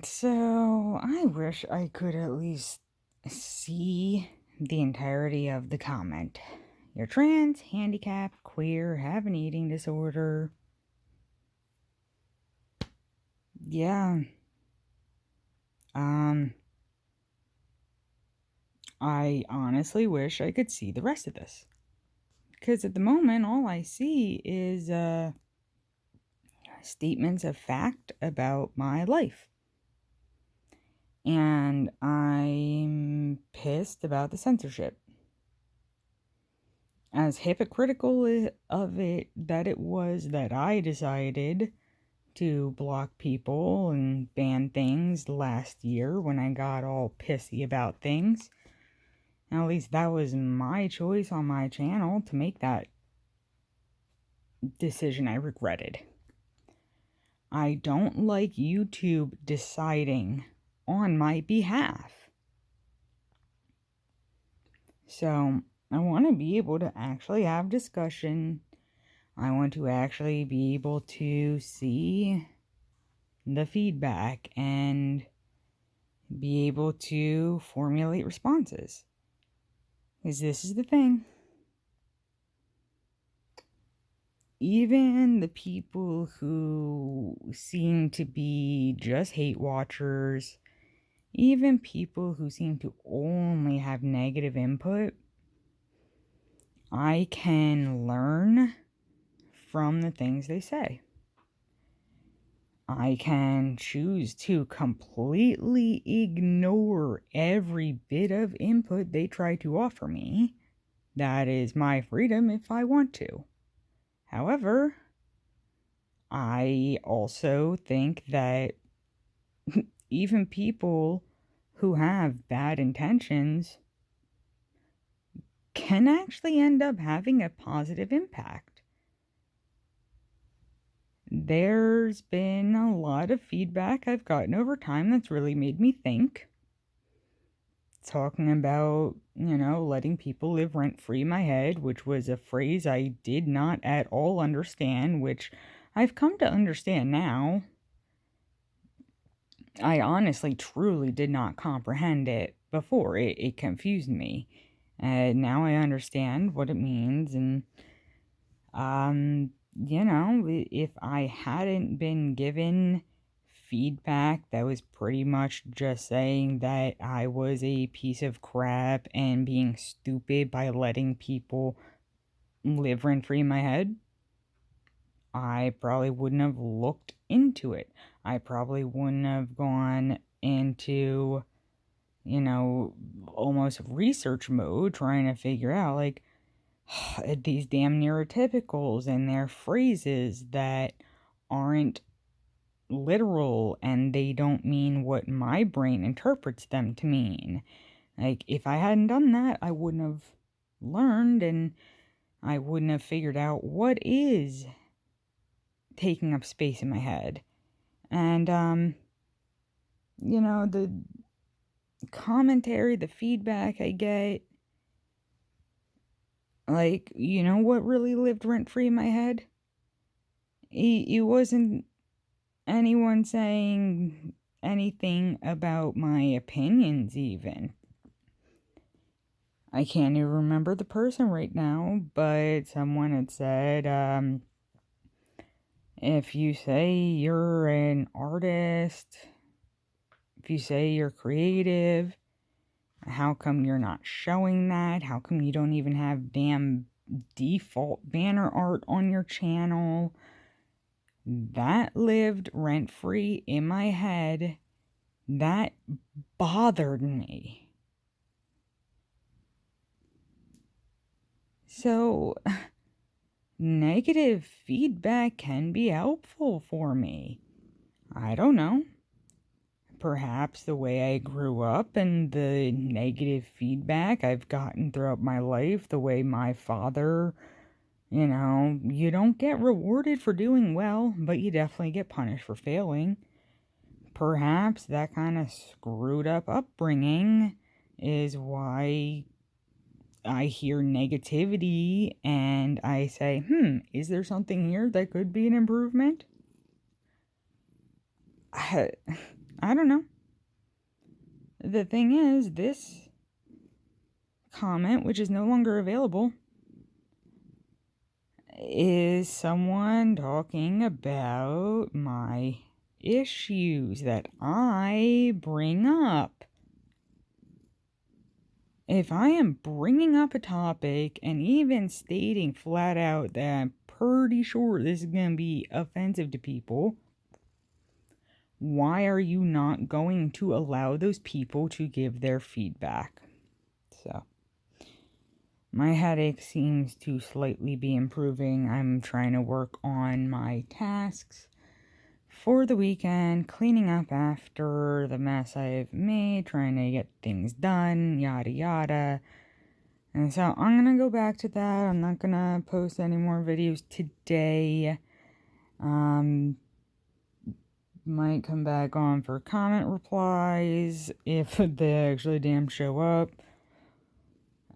So I wish I could at least see the entirety of the comment. You're trans, handicapped, queer, have an eating disorder. Yeah. Um, I honestly wish I could see the rest of this. Because at the moment, all I see is statements of fact about my life. And I'm pissed about the censorship. As hypocritical of it that it was that I decided to block people and ban things last year when I got all pissy about things. And at least that was my choice on my channel to make that decision I regretted. I don't like YouTube deciding on my behalf. So I want to be able to actually have discussion. I want to actually be able to see the feedback and be able to formulate responses. Because this is the thing. Even the people who seem to be just hate watchers, even people who seem to only have negative input, I can learn from the things they say. I can choose to completely ignore every bit of input they try to offer me. That is my freedom if I want to. However, I also think that even people who have bad intentions can actually end up having a positive impact. There's been a lot of feedback I've gotten over time that's really made me think. Talking about, letting people live rent-free in my head, which was a phrase I did not at all understand, which I've come to understand now. I honestly, truly did not comprehend it before. It confused me. And now I understand what it means. And, if I hadn't been given feedback that was pretty much just saying that I was a piece of crap and being stupid by letting people live rent free in my head, I probably wouldn't have looked into it. I probably wouldn't have gone into, almost research mode trying to figure out, like, these damn neurotypicals and their phrases that aren't literal and they don't mean what my brain interprets them to mean. Like, if I hadn't done that, I wouldn't have learned and I wouldn't have figured out what is taking up space in my head. And, the commentary, the feedback I get, like, what really lived rent-free in my head? It wasn't anyone saying anything about my opinions, even. I can't even remember the person right now, but someone had said, if you say you're an artist, if you say you're creative, how come you're not showing that? How come you don't even have damn default banner art on your channel? That lived rent-free in my head. That bothered me. So, negative feedback can be helpful for me. I don't know. Perhaps the way I grew up and the negative feedback I've gotten throughout my life, the way my father, you don't get rewarded for doing well, but you definitely get punished for failing. Perhaps that kind of screwed up upbringing is why I hear negativity and I say, is there something here that could be an improvement? I don't know. The thing is, this comment, which is no longer available, is someone talking about my issues that I bring up. If I am bringing up a topic and even stating flat out that I'm pretty sure this is going to be offensive to people, why are you not going to allow those people to give their feedback? So, my headache seems to slightly be improving. I'm trying to work on my tasks for the weekend, cleaning up after the mess I've made, trying to get things done, yada yada. And so I'm going to go back to that. I'm not going to post any more videos today. Might come back on for comment replies if they actually damn show up.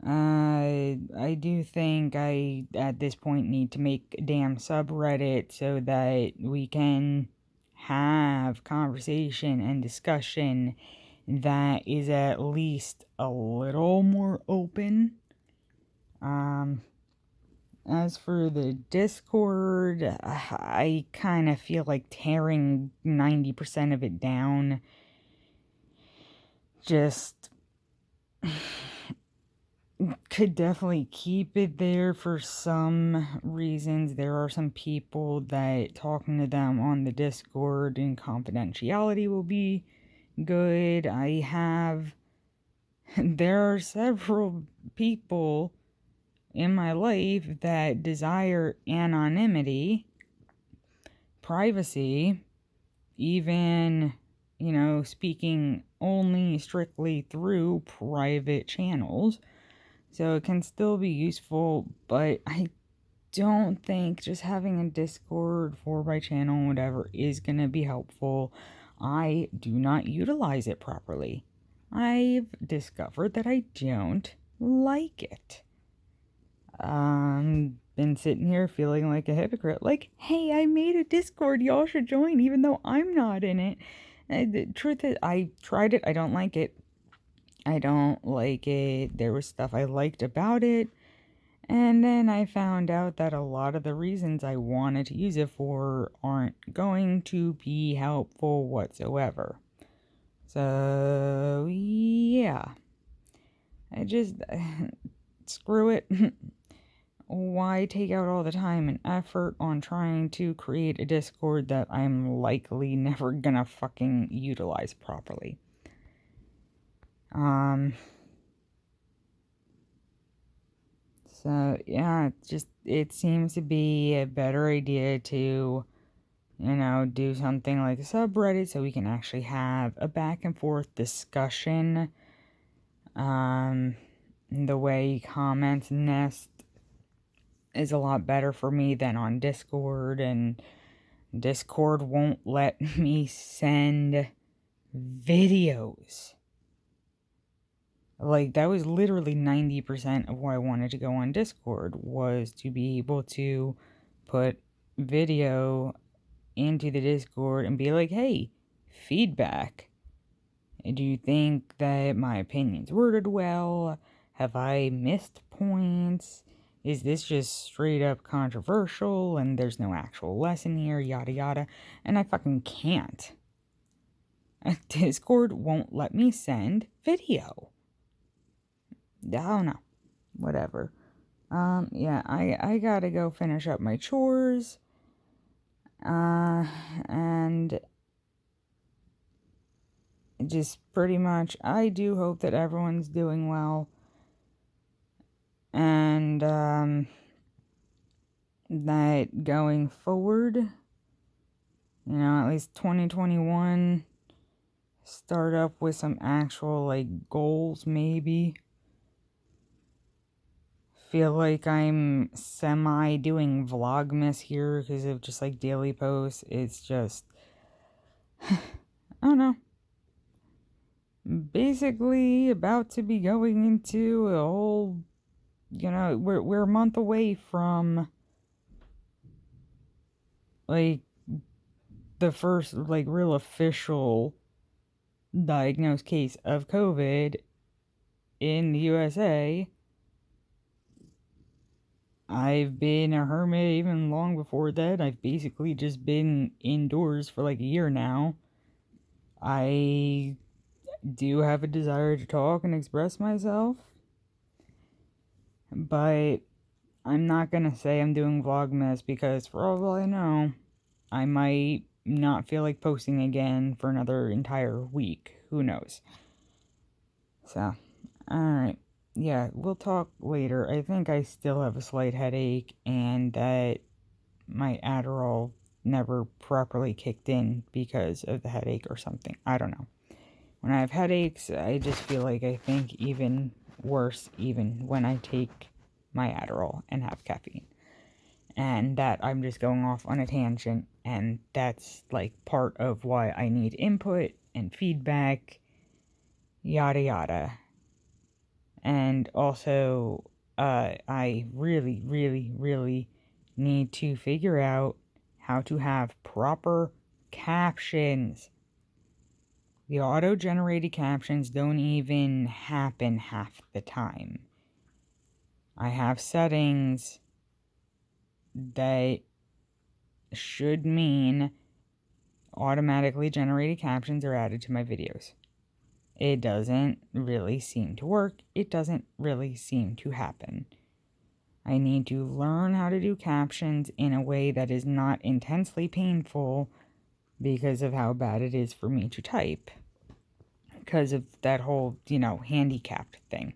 I do think I, at this point, need to make a damn subreddit so that we can have conversation and discussion that is at least a little more open. As for the Discord, I kind of feel like tearing 90% of it down. Just could definitely keep it there for some reasons. There are some people that talking to them on the Discord and confidentiality will be good. There are several people in my life that desire anonymity, privacy, even, speaking only strictly through private channels. So it can still be useful, but I don't think just having a Discord for my channel, whatever, is going to be helpful. I do not utilize it properly. I've discovered that I don't like it. Been sitting here feeling like a hypocrite. Like, hey, I made a Discord. Y'all should join, even though I'm not in it. The truth is, I tried it. I don't like it. I don't like it. There was stuff I liked about it. And then I found out that a lot of the reasons I wanted to use it for aren't going to be helpful whatsoever. So, yeah. I just... screw it. Why take out all the time and effort on trying to create a Discord that I'm likely never gonna fucking utilize properly? So, yeah, it seems to be a better idea to, do something like a subreddit so we can actually have a back and forth discussion. The way comments nest is a lot better for me than on Discord, and Discord won't let me send videos. Like, that was literally 90% of why I wanted to go on Discord, was to be able to put video into the Discord and be like, hey, feedback. Do you think that my opinion's worded well? Have I missed points? Is this just straight up controversial and there's no actual lesson here, yada yada? And I fucking can't. Discord won't let me send video. I don't know. Whatever. Yeah, I gotta go finish up my chores. And just pretty much, I do hope that everyone's doing well. And, that going forward, at least 2021, start up with some actual, goals, maybe. Feel like I'm semi-doing Vlogmas here because of just, daily posts. It's just, I don't know. Basically about to be going into a whole, we're a month away from, the first, real official diagnosed case of COVID in the USA. I've been a hermit even long before that. I've basically just been indoors for like a year now. I do have a desire to talk and express myself, but I'm not gonna say I'm doing Vlogmas because for all I know, I might not feel like posting again for another entire week. Who knows? So, alright. Yeah, we'll talk later. I think I still have a slight headache and that my Adderall never properly kicked in because of the headache or something. I don't know. When I have headaches, I just feel like I think even worse even when I take my Adderall and have caffeine. And that I'm just going off on a tangent, and that's like part of why I need input and feedback, yada yada. And also, I really, really, really need to figure out how to have proper captions. The auto-generated captions don't even happen half the time. I have settings that should mean automatically generated captions are added to my videos. It doesn't really seem to work. It doesn't really seem to happen. I need to learn how to do captions in a way that is not intensely painful because of how bad it is for me to type. Because of that whole, handicapped thing.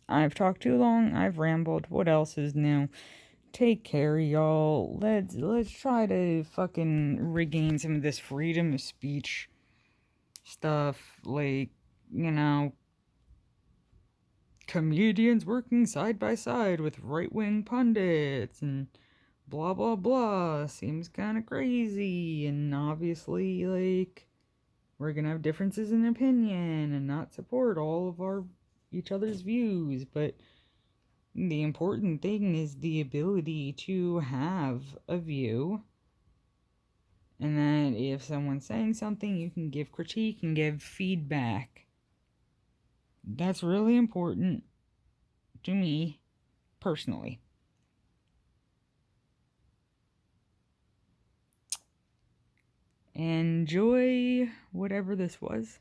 I've talked too long. I've rambled. What else is new? Take care, y'all. Let's try to fucking regain some of this freedom of speech stuff. Like, comedians working side by side with right-wing pundits and blah blah blah seems kind of crazy, and obviously like we're gonna have differences in opinion and not support all of our each other's views, but the important thing is the ability to have a view, and that if someone's saying something, you can give critique and give feedback. That's really important to me personally. Enjoy whatever this was.